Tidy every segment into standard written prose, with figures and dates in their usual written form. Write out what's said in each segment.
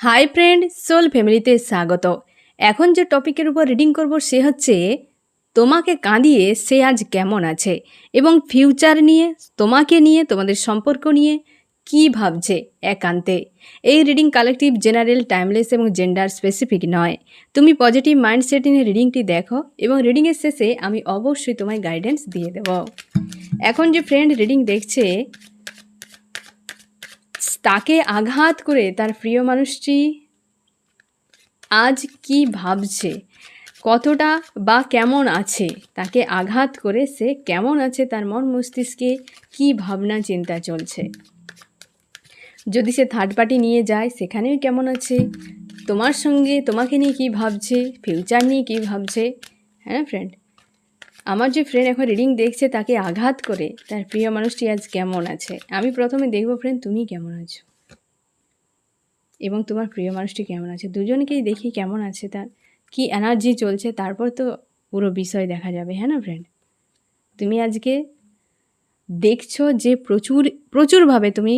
Hi friend, soul ফ্যামিলিতে স্বাগত। এখন যে টপিকের উপর রিডিং করব সে হচ্ছে তোমাকে কাঁদিয়ে সে আজ কেমন আছে এবং ফিউচার নিয়ে, তোমাকে নিয়ে, তোমাদের সম্পর্ক নিয়ে কি ভাবছে একান্তে। এই রিডিং কালেকটিভ, জেনারেল, টাইমলেস এবং জেন্ডার স্পেসিফিক নয়। তুমি পজিটিভ মাইন্ডসেট নিয়ে রিডিংটি দেখো এবং রিডিংয়ের শেষে আমি অবশ্যই তোমায় গাইডেন্স দিয়ে দেব। এখন যে ফ্রেন্ড রিডিং দেখছে, তাকে আঘাত করে তার প্রিয় মানুষটি আজ কি ভাবছে, কতটা বা কেমন আছে, তাকে আঘাত করে সে কেমন আছে, তার মন মস্তিষ্কে কি ভাবনা চিন্তা চলছে। যদি সে থার্ড পার্টি নিয়ে যায় সেখানেও কেমন আছে, তোমার সঙ্গে তোমাকে নিয়ে কি ভাবছে, ফিউচার নিয়ে কি ভাবছে। হ্যাঁ ফ্রেন্ড, আমার যে ফ্রেন্ড এখন রিডিং দেখছে তাকে আঘাত করে তার প্রিয় মানুষটি আজ কেমন আছে। আমি প্রথমে দেখবো ফ্রেন্ড তুমি কেমন আছো এবং তোমার প্রিয় মানুষটি কেমন আছে, দুজনকেই দেখি কেমন আছে, তার কি এনার্জি চলছে, তারপর তো পুরো বিষয় দেখা যাবে। হ্যাঁ না ফ্রেন্ড, তুমি আজকে দেখছো যে প্রচুরভাবে তুমি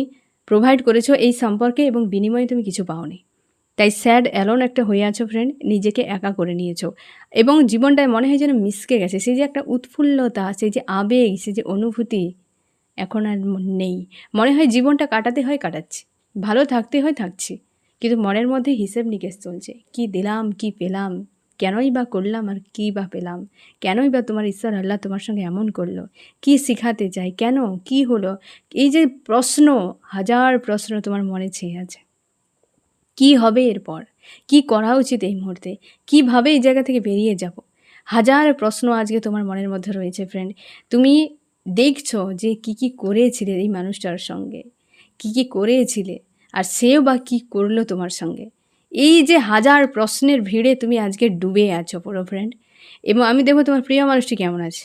প্রোভাইড করেছো এই সম্পর্কে এবং বিনিময়ে তুমি কিছু পাওনি, তাই স্যাড অ্যালোন একটা হয়ে আছো ফ্রেন্ড, নিজেকে একা করে নিয়েছো এবং জীবনটায় মনে হয় যেন মিশকে গেছে। সেই যে একটা উৎফুল্লতা, সেই যে আবেগ, সেই যে অনুভূতি এখন আর নেই। মনে হয় জীবনটা কাটাতে হয় কাটাচ্ছি, ভালো থাকতে হয় থাকছি, কিন্তু মনের মধ্যে হিসেব নিকেশ চলছে, কি দিলাম কি পেলাম, কেনই বা করলাম আর কী বা পেলাম, কেনই বা তোমার ঈশ্বর আল্লাহ তোমার সঙ্গে এমন করলো, কি শিখাতে চাই, কেন, কি হলো, এই যে প্রশ্ন, হাজার প্রশ্ন তোমার মনে ছেয়ে আছে। কি হবে এরপর, কি করা উচিত এই মুহূর্তে, কিভাবে এই জায়গা থেকে বেরিয়ে যাব, হাজার প্রশ্ন আজকে তোমার মনের মধ্যে রয়েছে ফ্রেন্ড। তুমি দেখছো যে কি করেছিলে এই মানুষটার সঙ্গে, কি করেছিলে, আর সেও বা কী করলো তোমার সঙ্গে। এই যে হাজার প্রশ্নের ভিড়ে তুমি আজকে ডুবে আছো পুরো ফ্রেন্ড, এবং আমি দেখবো তোমার প্রিয় মানুষটি কেমন আছে।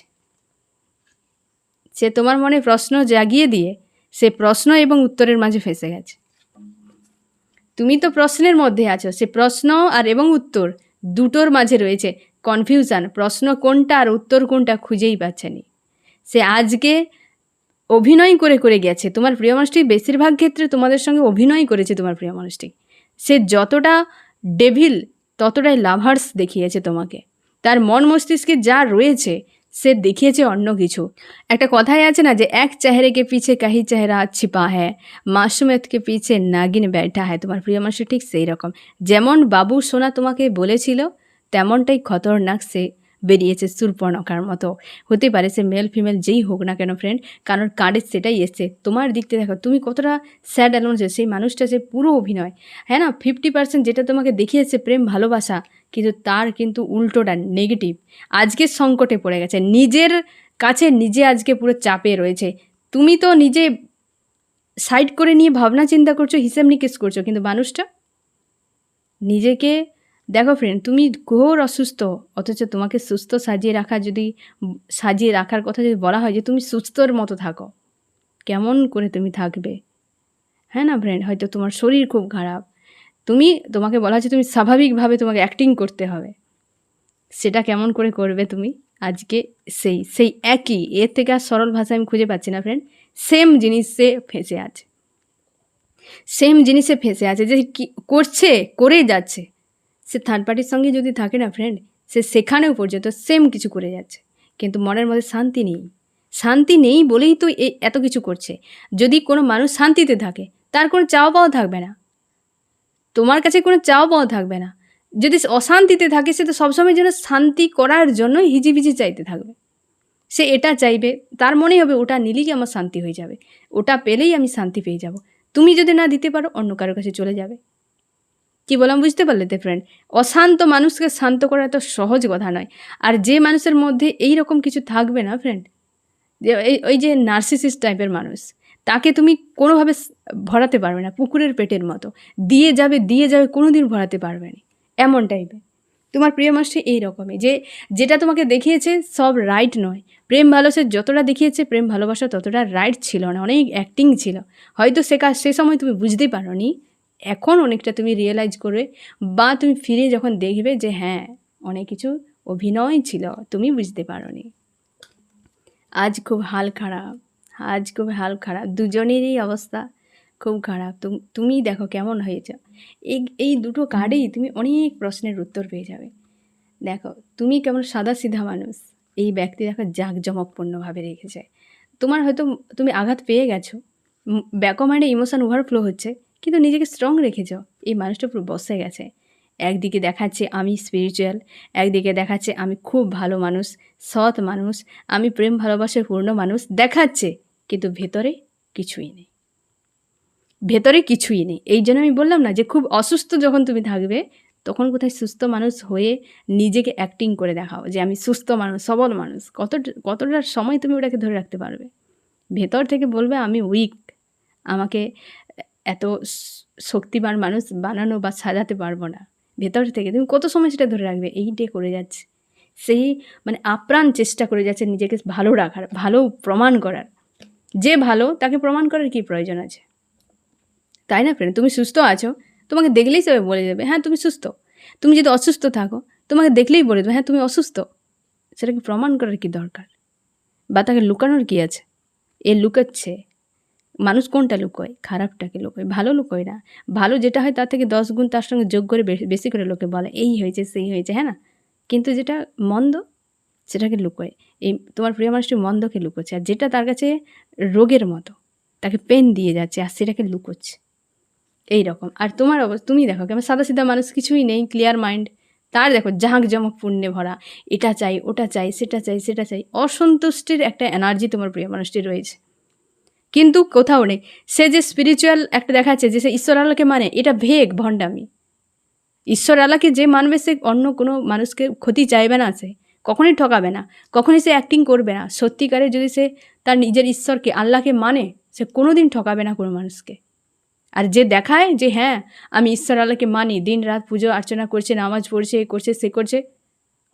সে তোমার মনে প্রশ্ন জাগিয়ে দিয়ে সে প্রশ্ন এবং উত্তরের মাঝে ফেঁসে গেছে। তুমি তো প্রশ্নের মধ্যে আছো, সে প্রশ্ন আর এবং উত্তর দুটোর মাঝে রয়েছে কনফিউশন, প্রশ্ন কোনটা আর উত্তর কোনটা খুঁজেই পাচ্ছেনি। সে আজকে অভিনয় করে করে গেছে। তোমার প্রিয় মানুষটি বেশিরভাগ ক্ষেত্রে তোমাদের সঙ্গে অভিনয় করেছে। তোমার প্রিয় মানুষটি সে যতটা ডেভিল ততটাই লাভার্স দেখিয়েছে তোমাকে। তার মন মস্তিষ্কে যা রয়েছে সে দেখিয়েছে অন্য কিছু। একটা কথাই আছে না যে এক চেহারে কে পিছে কাহি চেহারা ছিপা হ্যায়, মাসুমেত কে পিছে নাগিন ব্যাঠা হ্যায়। তোমার প্রিয় মানুষ ঠিক সেই রকম, যেমন বাবু সোনা তোমাকে বলেছিল তেমনটাই খতরনাক সে বেরিয়েছে, সুরপর্ণকার মতো। হতে পারে সে মেল ফিমেল যেই হোক না কেন ফ্রেন্ড, কারণ কার্ডে সেটাই এসছে। তোমার দিক থেকে দেখো তুমি কতটা স্যাড অ্যালোন, সেই মানুষটা যে পুরো অভিনয়। হ্যাঁ না, 50% যেটা তোমাকে দেখিয়েছে প্রেম ভালোবাসা, কিন্তু তার কিন্তু উল্টোটা নেগেটিভ। আজকে সংকটে পড়ে গেছে, নিজের কাছে নিজে আজকে পুরো চাপে রয়েছে। তুমি তো নিজে সাইড করে নিয়ে ভাবনা চিন্তা করছো, হিসেব নিকেশ করছো, কিন্তু মানুষটা নিজেকে দেখো ফ্রেন্ড, তুমি ঘোর অসুস্থ, অথচ তোমাকে সুস্থ সাজিয়ে রাখার কথা যদি বলা হয় যে তুমি সুস্থর মতো থাকো, কেমন করে তুমি থাকবে। হ্যাঁ না ফ্রেন্ড, হয়তো তোমার শরীর খুব খারাপ, তোমাকে বলা হচ্ছে তুমি স্বাভাবিকভাবে তোমাকে অ্যাক্টিং করতে হবে, সেটা কেমন করে করবে তুমি। আজকে সেই একই, এর থেকে আর সরল ভাষা আমি খুঁজে পাচ্ছি না ফ্রেন্ড। সেম জিনিসে ফেঁসে আছে, যে কি করছে, করে যাচ্ছে। সে থার্ড পার্টির সঙ্গে যদি থাকে না ফ্রেন্ড, সে সেখানেও পর্যন্ত সেম কিছু করে যাচ্ছে, কিন্তু মনের মধ্যে শান্তি নেই বলেই তো এত কিছু করছে। যদি কোনো মানুষ শান্তিতে থাকে তার কোনো চাওয়া পাওয়া থাকবে না, তোমার কাছে কোনো চাওয়া পাওয়া থাকবে না। যদি অশান্তিতে থাকে সে তো সবসময় যেন শান্তি করার জন্যই হিজিবিজি চাইতে থাকবে। সে এটা চাইবে, তার মনে হবে ওটা নিলেই আমার শান্তি হয়ে যাবে, ওটা পেলেই আমি শান্তি পেয়ে যাব। তুমি যদি না দিতে পারো অন্য কারোর কাছে চলে যাবে। কি বললাম বুঝতে পারলে তো ফ্রেন্ড? অশান্ত মানুষকে শান্ত করা এত সহজ কথা নয়। আর যে মানুষের মধ্যে এই রকম কিছু থাকবে না ফ্রেন্ড, যে ওই যে নার্সিসিস্ট টাইপের মানুষ, তাকে তুমি কোনোভাবে ভরাতে পারবে না, পুকুরের পেটের মতো দিয়ে যাবে, কোনো দিন ভরাতে পারবে না, এমন টাইপের। তোমার প্রিয় মানুষটি এই রকমই, যেটা তোমাকে দেখিয়েছে সব রাইট নয়। প্রেম ভালোবাসা যতটা দেখিয়েছে, প্রেম ভালোবাসা ততটা রাইট ছিল না, অনেক অ্যাক্টিং ছিল। হয়তো সে সময় তুমি বুঝতে পারো নি, এখন অনেকটা তুমি রিয়েলাইজ করবে, বা তুমি ফিরে যখন দেখবে যে হ্যাঁ অনেক কিছু অভিনয় ছিল, তুমি বুঝতে পারো নি। আজ খুব হাল খারাপ, দুজনেরই অবস্থা খুব খারাপ। তুমি দেখো কেমন হয়েছে। এই দুটো কার্ডেই তুমি অনেক প্রশ্নের উত্তর পেয়ে যাবে। দেখো তুমি কেমন সাদাসিধা মানুষ, এই ব্যক্তি দেখো জাঁকজমকপূর্ণভাবে রেখেছে। তোমার হয়তো তুমি আঘাত পেয়ে গেছো, ব্যাক মাইন্ডে ইমোশন ওভারফ্লো হচ্ছে, কিন্তু নিজেকে স্ট্রং রেখেছ। এই মানুষটা পুরো বসে গেছে। একদিকে দেখাচ্ছে আমি স্পিরিচুয়াল, একদিকে দেখাচ্ছে আমি খুব ভালো মানুষ, সৎ মানুষ, আমি প্রেম ভালোবাসার পূর্ণ মানুষ দেখাচ্ছে, কিন্তু ভেতরে কিছুই নেই, ভেতরে কিছুই নেই। এই জন্য আমি বললাম না যে খুব অসুস্থ যখন তুমি থাকবে, তখন কোথায় সুস্থ মানুষ হয়ে নিজেকে অ্যাক্টিং করে দেখাও যে আমি সুস্থ মানুষ, সবল মানুষ। কতটা সময় তুমি ওটাকে ধরে রাখতে পারবে? ভেতর থেকে বলবে আমি উইক, আমাকে এত শক্তিমান মানুষ বানানো বা সাজাতে পারবো না। ভেতর থেকে তুমি কত সময় সেটা ধরে রাখবে? এইটাই করে যাচ্ছে সেই, মানে আপ্রাণ চেষ্টা করে যাচ্ছে নিজেকে ভালো রাখার, ভালো প্রমাণ করার। যে ভালো তাকে প্রমাণ করার কী প্রয়োজন আছে, তাই না ফ্রেন্ড? তুমি সুস্থ আছো, তোমাকে দেখলেই সবাই বলে যাবে হ্যাঁ তুমি সুস্থ। তুমি যদি অসুস্থ থাকো, তোমাকে দেখলেই বলে দেবে হ্যাঁ তুমি অসুস্থ। সেটাকে প্রমাণ করার কী দরকার, বা তাকে লুকানোর কী আছে? এ লুকাচ্ছে। মানুষ কোনটা লুকোয়? খারাপটাকে লুকোয়, ভালো লুকোয় না। ভালো যেটা হয় তার থেকে 10 গুণ তার সঙ্গে যোগ করে বেশি করে লোকে বলে এই হয়েছে সেই হয়েছে, হ্যাঁ না? কিন্তু যেটা মন্দ সেটাকে লুকোয়। এই তোমার প্রিয় মানুষটি মন্দকে লুকোচ্ছে, আর যেটা তার কাছে রোগের মতো, তাকে পেন দিয়ে যাচ্ছে, আর সেটাকে লুকোচ্ছে। এই রকম। আর তোমার তুমি দেখো কেমন সাদাসিধা মানুষ, কিছুই নেই, ক্লিয়ার মাইন্ড। তার দেখো জাঁকজমক পুণ্যে ভরা, এটা চাই ওটা চাই সেটা চাই সেটা চাই, অসন্তুষ্টির একটা এনার্জি তোমার প্রিয় মানুষটি রয়েছে, কিন্তু কোথাও নেই। সে যে স্পিরিচুয়াল একটা দেখাচ্ছে যে সে ঈশ্বর আল্লাহকে মানে, এটা ভেগ ভণ্ডামি। ঈশ্বর আল্লাহকে যে মানবে সে অন্য কোনো মানুষকে ক্ষতি চাইবে না, সে কখনোই ঠকাবে না, কখনোই সে অ্যাক্টিং করবে না। সত্যিকারে যদি সে তার নিজের ঈশ্বরকে আল্লাহকে মানে, সে কোনো দিন ঠকাবে না কোনো মানুষকে। আর যে দেখায় যে হ্যাঁ আমি ঈশ্বর আল্লাহকে মানি, দিন রাত পুজো অর্চনা করছে, নামাজ পড়ছে, এ করছে সে করছে,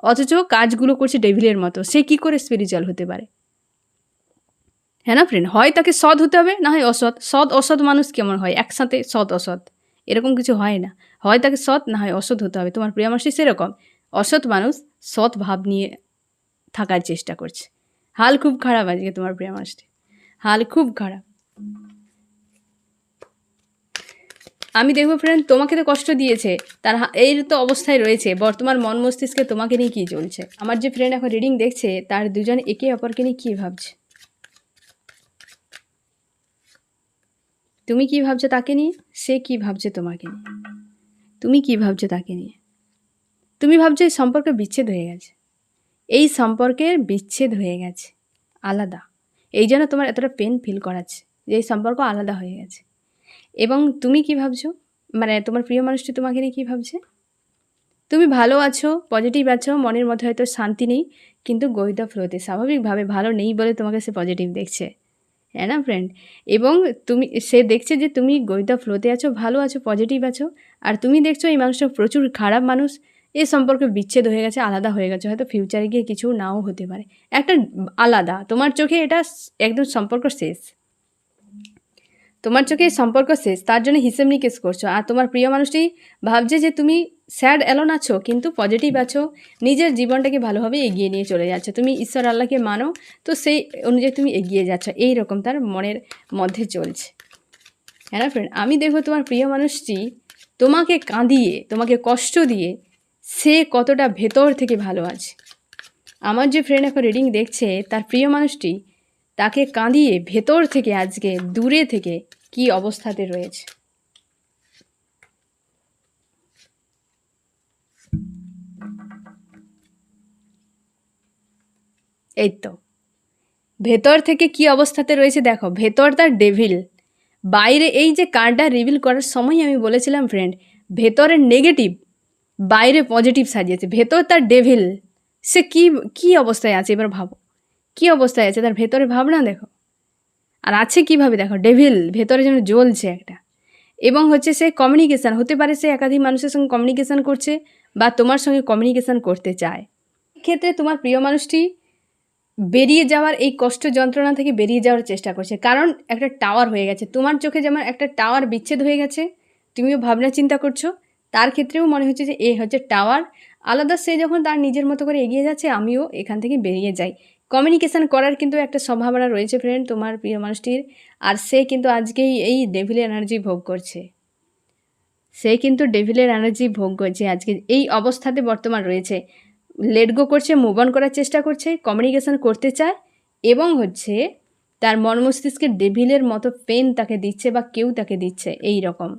অথচ কাজগুলো করছে ডেভিলের মতো, সে কি করে স্পিরিচুয়াল হতে পারে? হ্যাঁ না ফ্রেন্ড? হয় তাকে সৎ হতে হবে, না হয় অসৎ। সৎ অসৎ মানুষ কেমন হয় একসাথে? সৎ অসৎ এরকম কিছু হয় না। হয় তাকে সৎ, না হয় অসৎ হতে হবে। তোমার প্রিয় মানুষটি সেরকম অসৎ মানুষ, সৎ ভাব নিয়ে থাকার চেষ্টা করছে। হাল খুব খারাপ আজকে তোমার প্রিয় মানুষটি, হাল খুব খারাপ। আমি দেখবো ফ্রেন্ড তোমাকে তো কষ্ট দিয়েছে, তার এই তো অবস্থায় রয়েছে বর্তমান মন মস্তিষ্কে তোমাকে নিয়ে কী চলছে। আমার যে ফ্রেন্ড এখন রিডিং দেখছে, তার দুজন একে অপরকে নিয়ে কী ভাবছে, তুমি কি ভাবছো তাকে নিয়ে, সে কি ভাবছে তোমাকে নিয়ে, তুমি কি ভাবছো তাকে নিয়ে। তুমি ভাবছো এই সম্পর্ক বিচ্ছেদ হয়ে গেছে, এই সম্পর্কের বিচ্ছেদ হয়ে গেছে, আলাদা। এই জন্য তোমার এতটা পেন ফিল করাচ্ছে যে এই সম্পর্ক আলাদা হয়ে গেছে। এবং তুমি কি ভাবছো, মানে তোমার প্রিয় মানুষটি তোমাকে নিয়ে কী ভাবছে? তুমি ভালো আছো, পজিটিভ আছো, মনের মধ্যে হয়তো শান্তি নেই, কিন্তু গো উইথ দ্য ফ্লোতে স্বাভাবিকভাবে ভালো নেই বলে তোমাকে সে পজিটিভ দেখছে, হ্যাঁ না ফ্রেন্ড? এবং সে দেখছে যে তুমি গো উইথ দ্য ফ্লোতে আছো, ভালো আছো, পজিটিভ আছো, আর তুমি দেখছো এই মানুষটা প্রচুর খারাপ মানুষ, এই সম্পর্কে বিচ্ছেদ হয়ে গেছে, আলাদা হয়ে গেছে, হয়তো ফিউচারে গিয়ে কিছু নাও হতে পারে, একটা আলাদা। তোমার চোখে এটা একদম সম্পর্ক শেষ, তোমার চোখে সম্পর্ক শেষ, তার জন্য হিসেব নিকেশ করছো। আর তোমার প্রিয় মানুষটি ভাবছে যে তুমি স্যাড অ্যালোন আছো, কিন্তু পজিটিভ আছো, নিজের জীবনটাকে ভালোভাবে এগিয়ে নিয়ে চলে যাচ্ছ, তুমি ঈশ্বর আল্লাহকে মানো, তো সেই অনুযায়ী তুমি এগিয়ে যাচ্ছ, এই রকম তার মনের মধ্যে চলছে, হ্যাঁ না ফ্রেন্ড? আমি দেখবো তোমার প্রিয় মানুষটি তোমাকে কাঁদিয়ে, তোমাকে কষ্ট দিয়ে সে কতটা ভেতর থেকে ভালো আছে। আমার যে ফ্রেন্ড এখন রিডিং দেখছে, তার প্রিয় মানুষটি তাকে কাঁদিয়ে ভেতর থেকে আজকে দূরে থেকে কি অবস্থাতে রয়েছে। এই তো ভেতর থেকে কি অবস্থাতে রয়েছে দেখো, ভেতর তার ডেভিল, বাইরে এই যে কার্ডটা রিভিল করার সময় আমি বলেছিলাম ফ্রেন্ড, ভেতরের নেগেটিভ, বাইরে পজিটিভ সাজিয়েছে, ভেতর তার ডেভিল। সে কি কি অবস্থায় আছে এবার ভাবো, কি অবস্থায় আছে, তার ভেতরে ভাবনা দেখো, আর আছে কিভাবে দেখো, ডেভিল ভেতরে যেন জ্বলছে একটা। এবং হচ্ছে সে কমিউনিকেশান, হতে পারে সে একাধিক মানুষের সঙ্গে কমিউনিকেশান করছে, বা তোমার সঙ্গে কমিউনিকেশান করতে চায়। ক্ষেত্রে তোমার প্রিয় মানুষটি বেরিয়ে যাওয়ার, এই কষ্ট যন্ত্রণা থেকে বেরিয়ে যাওয়ার চেষ্টা করছে, কারণ একটা টাওয়ার হয়ে গেছে তোমার চোখে, যেমন একটা টাওয়ার বিচ্ছেদ হয়ে গেছে, তুমিও ভাবনা চিন্তা করছো, তার ক্ষেত্রেও মনে হচ্ছে যে এ হচ্ছে টাওয়ার আলাদা। সে যখন তার নিজের মতো করে এগিয়ে যাচ্ছে, আমিও এখান থেকে বেরিয়ে যাই, কমিউনিকেশান করার কিন্তু একটা সম্ভাবনা রয়েছে ফ্রেন্ড তোমার প্রিয় মানুষটির। আর সে কিন্তু আজকেই এই ডেভিল এনার্জি ভোগ করছে, সে কিন্তু ডেভিলের এনার্জি ভোগ করছে আজকে এই অবস্থাতে বর্তমান রয়েছে। লেট গো করছে, মুভ অন করার চেষ্টা করছে, কমিউনিকেশান করতে চায় এবং হচ্ছে তার মন মস্তিষ্কে ডেভিলের মতো পেন তাকে দিচ্ছে বা কেউ তাকে দিচ্ছে। এই রকম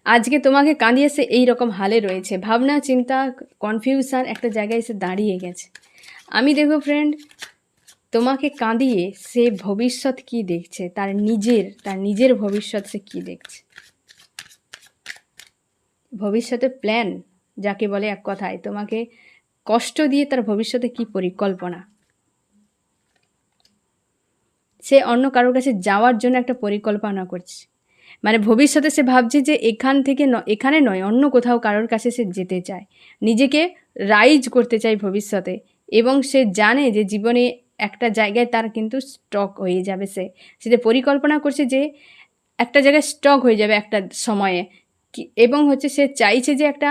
আজকে তোমাকে কাঁদিয়ে সে এই রকম হালে রয়েছে, ভাবনা চিন্তা কনফিউশন একটা জায়গায় এসে দাঁড়িয়ে গেছে। আমি দেখো ফ্রেন্ড তোমাকে কাঁদিয়ে সে ভবিষ্যৎ কি দেখছে, তার নিজের ভবিষ্যৎ সে কি দেখছে, ভবিষ্যতে প্ল্যান যাকে বলে এক কথায়, তোমাকে কষ্ট দিয়ে তার ভবিষ্যতে কি পরিকল্পনা। সে অন্য কারোর কাছে যাওয়ার জন্য একটা পরিকল্পনা করছে, মানে ভবিষ্যতে সে ভাবছে যে এখানে নয় অন্য কোথাও কারোর কাছে সে যেতে চায়, নিজেকে রাইজ করতে চায় ভবিষ্যতে। এবং সে জানে যে জীবনে একটা জায়গায় তার কিন্তু স্টক হয়ে যাবে, সে যে পরিকল্পনা করছে যে একটা জায়গায় স্টক হয়ে যাবে একটা সময়ে এবং হচ্ছে সে চাইছে যে একটা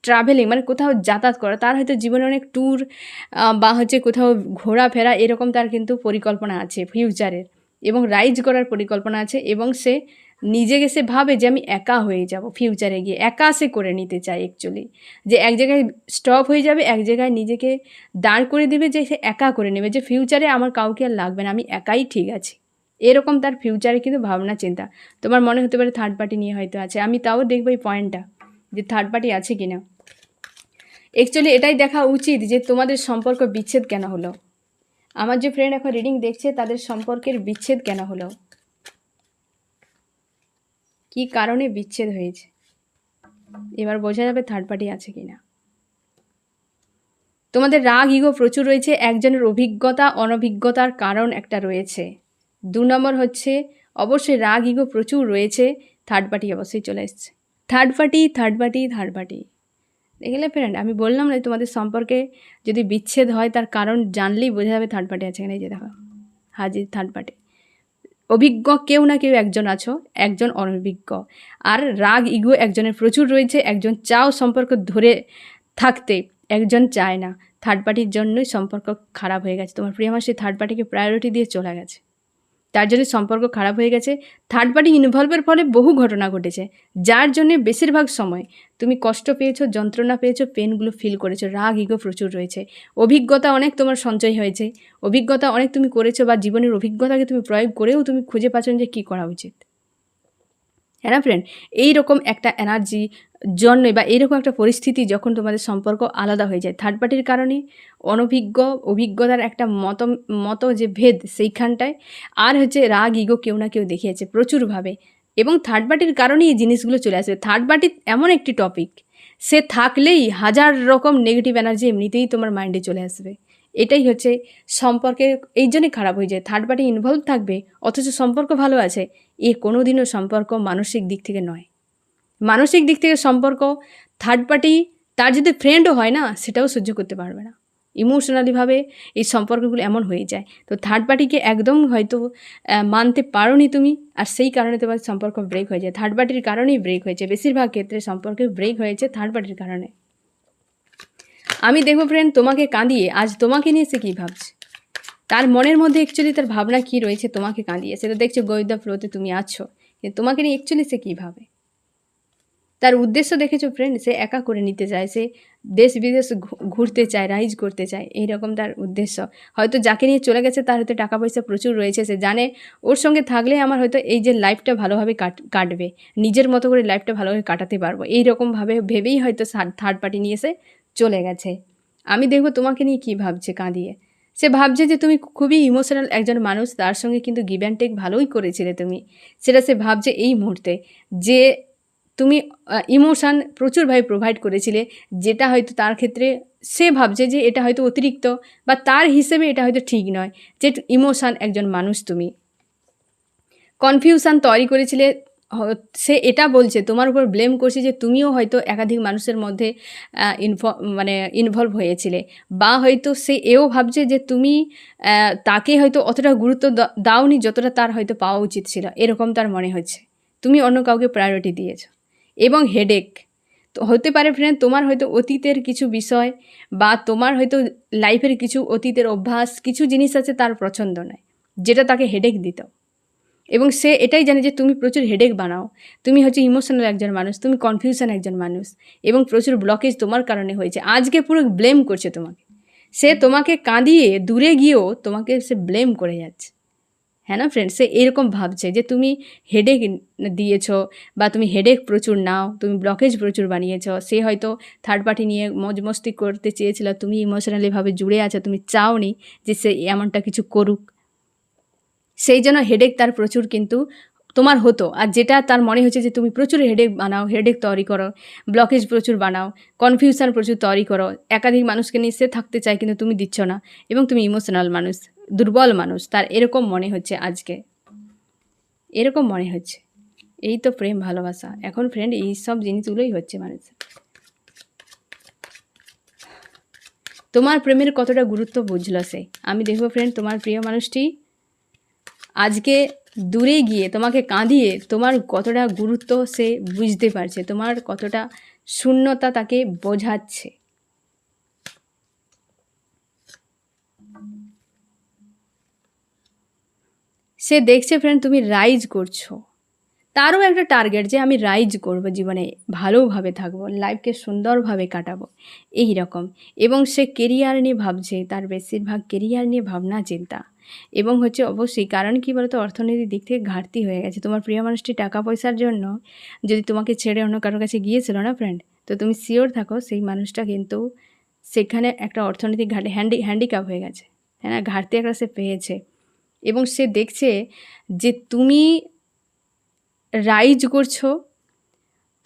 ট্রাভেলিং মানে কোথাও যাতায়াত করা, তার হয়তো জীবনে অনেক ট্যুর বা হচ্ছে কোথাও ঘোরাফেরা এরকম তার কিন্তু পরিকল্পনা আছে ফিউচারের, এবং রাইজ করার পরিকল্পনা আছে। এবং সে নিজেকে সে ভাবে যে আমি একা হয়ে যাব ফিউচারে গিয়ে, একা সে করে নিতে চায় অ্যাকচুয়ালি, যে এক জায়গায় স্টপ হয়ে যাবে, এক জায়গায় নিজেকে দাঁড় করে দেবে, যে সে একা করে নেবে, যে ফিউচারে আমার কাউকে আর লাগবে না, আমি একাই ঠিক আছে। এরকম তার ফিউচারে কিন্তু ভাবনা চিন্তা। তোমার মনে হতে পারে থার্ড পার্টি নিয়ে হয়তো আছে, আমি তাও দেখবো এই পয়েন্টটা যে থার্ড পার্টি আছে কি না। অ্যাকচুয়ালি এটাই দেখা উচিত যে তোমাদের সম্পর্ক বিচ্ছেদ কেন হলো। আমার যে ফ্রেন্ড এখন রিডিং দেখছে তাদের সম্পর্কের বিচ্ছেদ কেন হলো, কি কারণে বিচ্ছেদ হয়েছে, এবার বোঝা যাবে থার্ড পার্টি আছে কি না। তোমাদের রাগ ইগো প্রচুর রয়েছে, একজনের অভিজ্ঞতা অনভিজ্ঞতার কারণ একটা রয়েছে। 2 নম্বর হচ্ছে অবশ্যই রাগ ইগো প্রচুর রয়েছে, থার্ড পার্টি অবশ্যই চলে এসছে। থার্ড পার্টি দেখলে ফ্রেন্ড, আমি বললাম না তোমাদের সম্পর্কে যদি বিচ্ছেদ হয় তার কারণ জানলেই বোঝা যাবে থার্ড পার্টি আছে কিনা। এই যে দেখো হাজির থার্ড পার্টি, অভিজ্ঞ কেউ না কেউ একজন আছো, একজন অনভিজ্ঞ। আর রাগ ইগো একজনের প্রচুর রয়েছে, একজন চাও সম্পর্ক ধরে থাকতে, একজন চায় না। থার্ড পার্টির জন্যই সম্পর্ক খারাপ হয়ে গেছে, তোমার প্রিয় মানুষ থার্ড পার্টিকে প্রায়োরিটি দিয়ে চলে গেছে, তার জন্য সম্পর্ক খারাপ হয়ে গেছে। থার্ড পার্টি ইনভলভের ফলে বহু ঘটনা ঘটেছে, যার জন্যে বেশিরভাগ সময় তুমি কষ্ট পেয়েছো, যন্ত্রণা পেয়েছো, পেনগুলো ফিল করেছো। রাগ ইগো প্রচুর রয়েছে, অভিজ্ঞতা অনেক তোমার সঞ্চয় হয়েছে, অভিজ্ঞতা অনেক তুমি করেছো, বা জীবনের অভিজ্ঞতাকে তুমি প্রয়োগ করেও তুমি খুঁজে পাচ্ছ যে কী করা উচিত। হ্যাঁ না ফ্রেন্ড, এইরকম একটা এনার্জি জন্যে বা এইরকম একটা পরিস্থিতি যখন তোমাদের সম্পর্ক আলাদা হয়ে যায় থার্ড পার্টির কারণে, অভিজ্ঞতার একটা মতো যে ভেদ সেইখানটায়, আর হচ্ছে রাগ ইগো কেউ না কেউ দেখিয়েছে প্রচুরভাবে, এবং থার্ড পার্টির কারণেই এই জিনিসগুলো চলে আসবে। থার্ড পার্টি এমন একটি টপিক, সে থাকলেই হাজার রকম নেগেটিভ এনার্জি এমনিতেই তোমার মাইন্ডে চলে আসবে। এটাই হচ্ছে সম্পর্কে এই জন্যই খারাপ হয়ে যায়, থার্ড পার্টি ইনভলভ থাকবে অথচ সম্পর্ক ভালো আছে, এ কোনো দিনও সম্পর্ক মানসিক দিক থেকে নয়। মানসিক দিক থেকে সম্পর্ক থার্ড পার্টি তার যদি ফ্রেন্ডও হয় না, সেটাও সহ্য করতে পারবে না, ইমোশনালিভাবে এই সম্পর্কগুলো এমন হয়ে যায়। তো থার্ড পার্টিকে একদম হয়তো মানতে পারোনি তুমি, আর সেই কারণে তোমার সম্পর্ক ব্রেক হয়ে যায়। থার্ড পার্টির কারণেই ব্রেক হয়েছে, বেশিরভাগ ক্ষেত্রে সম্পর্কে ব্রেক হয়েছে থার্ড পার্টির কারণে। আমি দেখো ফ্রেন্ড তোমাকে কাঁদিয়ে আজ তোমাকে নিয়ে সে কী ভাবছে, তার মনের মধ্যে অ্যাকচুয়ালি তার ভাবনা কী রয়েছে তোমাকে কাঁদিয়ে, সেটা দেখছো গো উইথ দ্য ফ্লোতে তুমি আছো, কিন্তু তোমাকে নিয়ে অ্যাকচুয়ালি সে কী ভাবে, তার উদ্দেশ্য দেখেছো ফ্রেন্ড, সে একা করে নিতে চায়, সে দেশ বিদেশ ঘুরতে চায়, রাইজ করতে চায়, এইরকম তার উদ্দেশ্য। হয়তো যাকে নিয়ে চলে গেছে তার হয়তো টাকা পয়সা প্রচুর রয়েছে, সে জানে ওর সঙ্গে থাকলে আমার হয়তো এই যে লাইফটা ভালোভাবে কাটবে, নিজের মতো করে লাইফটা ভালোভাবে কাটাতে পারবো, এইরকমভাবে ভেবেই হয়তো থার্ড পার্টি নিয়ে সে চলে গেছে। আমি দেখবো তোমাকে নিয়ে কী ভাবছে কাঁদিয়ে, সে ভাবছে যে তুমি খুবই ইমোশনাল একজন মানুষ, তার সঙ্গে কিন্তু গিভ অ্যান্ড টেক ভালোই করেছিলে তুমি, সেটা সে ভাবছে এই মুহূর্তে, যে তুমি ইমোশান প্রচুরভাবে প্রোভাইড করেছিলে, যেটা হয়তো তার ক্ষেত্রে সে ভাবছে যে এটা হয়তো অতিরিক্ত, বা তার হিসেবে এটা হয়তো ঠিক নয়, যে ইমোশান একজন মানুষ তুমি কনফিউশান তৈরি করেছিলে। সে এটা বলছে তোমার উপর ব্লেম করছে যে তুমিও হয়তো একাধিক মানুষের মধ্যে ইনভলভ হয়েছিলে, বা হয়তো সে এও ভাবছে যে তুমি তাকে হয়তো অতটা গুরুত্ব দাওনি যতটা তার হয়তো পাওয়া উচিত ছিল, এরকম তার মনে হচ্ছে, তুমি অন্য কাউকে প্রায়োরিটি দিয়েছো। এবং হেডেক, তো হতে পারে ফ্রেন্ড তোমার হয়তো অতীতের কিছু বিষয় বা তোমার হয়তো লাইফের কিছু অতীতের অভ্যাস, কিছু জিনিস আছে তার পছন্দ নয়, যেটা তাকে হেডেক দিত। এবং সে এটাই জানে যে তুমি প্রচুর হেডেক বানাও, তুমি হচ্ছে ইমোশনাল একজন মানুষ, তুমি কনফিউশন একজন মানুষ, এবং প্রচুর ব্লকেজ তোমার কারণে হয়েছে। আজকে পুরো ব্লেম করছে তোমাকে, সে তোমাকে কাঁদিয়ে দূরে গিয়েও তোমাকে সে ব্লেম করে যাচ্ছে। হ্যাঁ না ফ্রেন্ড, সে এরকম ভাবছে যে তুমি হেডেক দিয়েছ বা তুমি হেডেক প্রচুর নাও, তুমি ব্লকেজ প্রচুর বানিয়েছ। সে হয়তো থার্ড পার্টি নিয়ে মজ মস্তি করতে চেয়েছিল, তুমি ইমোশনালিভাবে জুড়ে আছো, তুমি চাওনি যে সে এমনটা কিছু করুক, সেই জন্য হেডেক তার প্রচুর কিন্তু তোমার হতো। আর যেটা তার মনে হচ্ছে যে তুমি প্রচুর হেডেক বানাও, হেডেক তৈরি করো, ব্লকেজ প্রচুর বানাও, কনফিউশন প্রচুর তৈরি করো, একাধিক মানুষকে নিয়ে সে থাকতে চায় কিন্তু তুমি দিচ্ছ না, এবং তুমি ইমোশনাল মানুষ, দুর্বল মানুষ, তার এরকম মনে হচ্ছে আজকে, এরকম মনে হচ্ছে। এই তো প্রেম ভালোবাসা। এখন ফ্রেন্ড এই সব জিনিসগুলোই হচ্ছে মানুষের। তোমার প্রেমের কতটা গুরুত্ব বুঝলো সে। আমি দেখবো ফ্রেন্ড তোমার প্রিয় মানুষটি আজকে দূরে গিয়ে তোমাকে কাঁদিয়ে তোমার কতটা গুরুত্ব সে বুঝতে পারছে, তোমার কতটা শূন্যতা তাকে বোঝাচ্ছে। সে দেখছে ফ্রেন্ড তুমি রাইজ করছো, তারও একটা টার্গেট যে আমি রাইজ করব, জীবনে ভালোভাবে থাকবো, লাইফকে সুন্দরভাবে কাটাবো, এই রকম। এবং সে কেরিয়ার নিয়ে ভাবছে, তার বেশিরভাগ কেরিয়ার নিয়ে ভাবনা চিন্তা। এবং হচ্ছে অবশ্যই কারণ কী বলতো, অর্থনৈতিক দিক থেকে ঘাটতি হয়ে গেছে। তোমার প্রিয় মানুষটি টাকা পয়সার জন্য যদি তোমাকে ছেড়ে অন্য কারোর কাছে গিয়েছিল না ফ্রেন্ড, তো তুমি শিওর থাকো সেই মানুষটা কিন্তু সেখানে একটা অর্থনৈতিক হ্যান্ডিক্যাপ হয়ে গেছে, হ্যাঁ না, ঘাটতি একটা সে পেয়েছে। এবং সে দেখছে যে তুমি রাইজ করছো,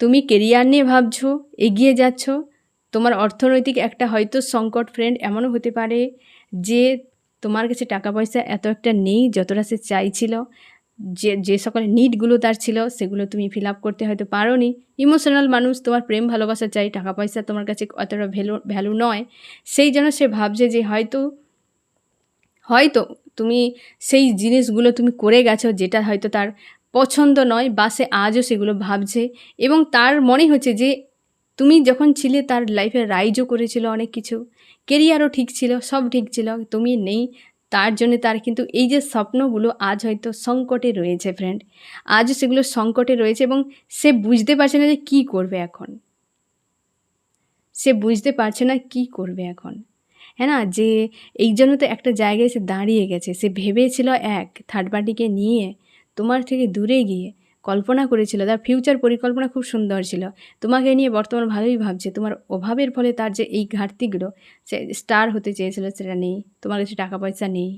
তুমি কেরিয়ার নিয়ে ভাবছো, এগিয়ে যাচ্ছ, তোমার অর্থনৈতিক একটা হয়তো সংকট ফ্রেন্ড এমনও হতে পারে যে তোমার কাছে টাকা পয়সা এত একটা নেই যতটা সে চাইছিল, যে যে সকল নিডগুলো তার ছিল সেগুলো তুমি ফিল আপ করতে হয়তো পারোনি। ইমোশনাল মানুষ, তোমার প্রেম ভালোবাসা চাই, টাকা পয়সা তোমার কাছে অতটা ভ্যালু নয়। সেই জন্য সে ভাবছে যে হয়তো হয়তো তুমি সেই জিনিসগুলো তুমি করে গেছো যেটা হয়তো তার পছন্দ নয়, বা সে আজও সেগুলো ভাবছে। এবং তার মনে হচ্ছে যে তুমি যখন ছিলে তার লাইফে রাইজও করেছিল অনেক কিছু, কেরিয়ারও ঠিক ছিল, সব ঠিক ছিল, তুমি নেই। তার জন্য তার কিন্তু এই যে স্বপ্নগুলো আজ হয়তো সংকটে রয়েছে ফ্রেন্ড, আজও সেগুলো সংকটে রয়েছে। এবং সে বুঝতে পারছে না যে কী করবে এখন, সে বুঝতে পারছে না কী করবে এখন। হ্যাঁ না, যে এই জন্য তো একটা জায়গায় সে দাঁড়িয়ে গেছে। সে ভেবেছিল এক থার্ড পার্টিকে নিয়ে তোমার থেকে দূরে গিয়ে কল্পনা করেছিল, তার ফিউচার পরিকল্পনা খুব সুন্দর ছিল, তোমাকে নিয়ে বর্তমান ভালোই ভাবছে। তোমার অভাবের ফলে তার যে এই ঘাটতিগুলো, সে স্টার হতে চেয়েছিল সেটা নেই, তোমার কাছে টাকা পয়সা নেই,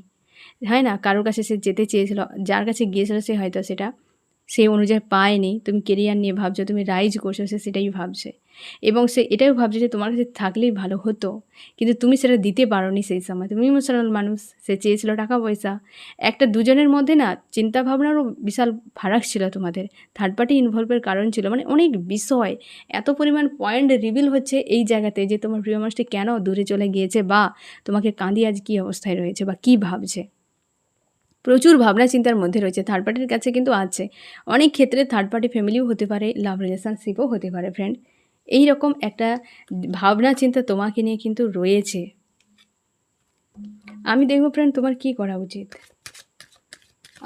হয় না, কারোর কাছে সে যেতে চেয়েছিল, যার কাছে গিয়েছিল সে হয়তো সেটা সেই অনুযায়ী পায়নি। তুমি কেরিয়ার নিয়ে ভাবছো, তুমি রাইজ করছো, সে সেটাই ভাবছে। এবং সে এটাও ভাবছে যে তোমার কাছে থাকলেই ভালো হতো, কিন্তু তুমি সেটা দিতে পারোনি সেই সময়, তুমি ইমোশনাল মানুষ। সে চেয়েছিল টাকা পয়সা, একটা দুজনের মধ্যে না চিন্তাভাবনারও বিশাল ফারাক ছিল তোমাদের, থার্ড পার্টি ইনভলভের কারণ ছিল, মানে অনেক বিষয়, এত পরিমাণ পয়েন্ট রিভিল হচ্ছে এই জায়গাতে যে তোমার প্রিয় মানুষটি কেন দূরে চলে গিয়েছে, বা তোমাকে কাঁদিয়ে আজ কী অবস্থায় রয়েছে বা কী ভাবছে। প্রচুর ভাবনা চিন্তার মধ্যে রয়েছে, থার্ড পার্টির কাছে কিন্তু আছে। অনেক ক্ষেত্রে থার্ড পার্টি ফ্যামিলিও হতে পারে, লাভ রিলেশনশিপও হতে পারে ফ্রেন্ড। এই রকম একটা ভাবনা চিন্তা তোমাকে নিয়ে কিন্তু রয়েছে। আমি দেখবো ফ্রেন্ড তোমার কি করা উচিত।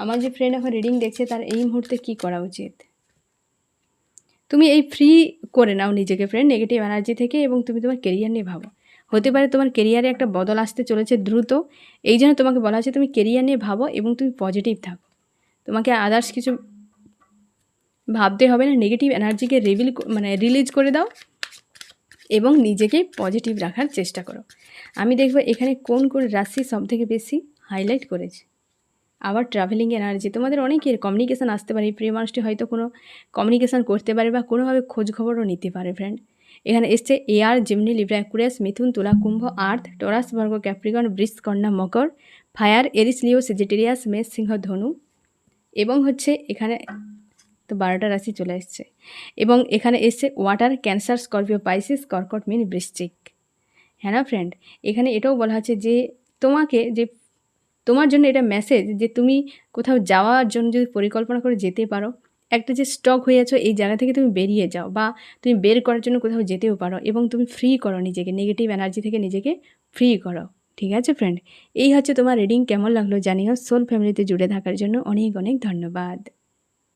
আমার যে ফ্রেন্ড এখন রিডিং দেখছে তার এই মুহূর্তে কি করা উচিত। তুমি এই ফ্রি করে নাও নিজেকে ফ্রেন্ড নেগেটিভ এনার্জি থেকে, এবং তুমি তোমার কেরিয়ার নিয়ে ভাবো। হতে পারে তোমার কেরিয়ারে একটা বদল আসতে চলেছে দ্রুত, এই জন্য তোমাকে বলা হচ্ছে তুমি কেরিয়ার নিয়ে ভাবো এবং তুমি পজিটিভ থাকো। তোমাকে আদার্স কিছু ভাবতে হবে না, নেগেটিভ এনার্জিকে রিলিজ করে দাও এবং নিজেকে পজিটিভ রাখার চেষ্টা করো। আমি দেখব এখানে কোন কোন রাশি সবথেকে বেশি হাইলাইট করেছে। আবার ট্রাভেলিং এনার্জি, তোমাদের অনেকের কমিউনিকেশান আসতে পারে, প্রিয় মানুষটি হয়তো কোনো কমিউনিকেশান করতে পারে বা কোনোভাবে খোঁজখবরও নিতে পারে ফ্রেন্ড। এখানে এসছে এয়ার, জিমনি, লিব্রা, অ্যাকুয়ারিয়াস, মিথুন, তুলা, কুম্ভ, আর্থ, টরাস, বর্গ, ক্যাপ্রিকন, বৃষ, কন্যা, মকর, ফায়ার, এরিস, লিও, সেজিটেরিয়াস, মেষ, সিংহ, ধনু। এবং হচ্ছে এখানে তো 12টা রাশি চলে এসছে। এবং এখানে এসছে ওয়াটার, ক্যান্সার, স্করপিও, পাইসিস, কর্কট, মীন, বৃশ্চিক। হ্যাঁ না ফ্রেন্ড, এখানে এটাও বলা হচ্ছে যে তোমাকে যে তোমার জন্য এটা মেসেজ যে তুমি কোথাও যাওয়ার জন্য যদি পরিকল্পনা করে যেতে পারো, একটা যে স্টক হয়ে আছো এই জায়গা থেকে তুমি বেরিয়ে যাও, বা তুমি বের করার জন্য কোথাও যেতেও পারো এবং তুমি ফ্রি করো নিজেকে, নেগেটিভ এনার্জি থেকে নিজেকে ফ্রি করো। ঠিক আছে ফ্রেন্ড, এই হচ্ছে তোমার রিডিং। কেমন লাগলো জানিও। সোল ফ্যামিলিতে জুড়ে থাকার জন্য অনেক অনেক ধন্যবাদ।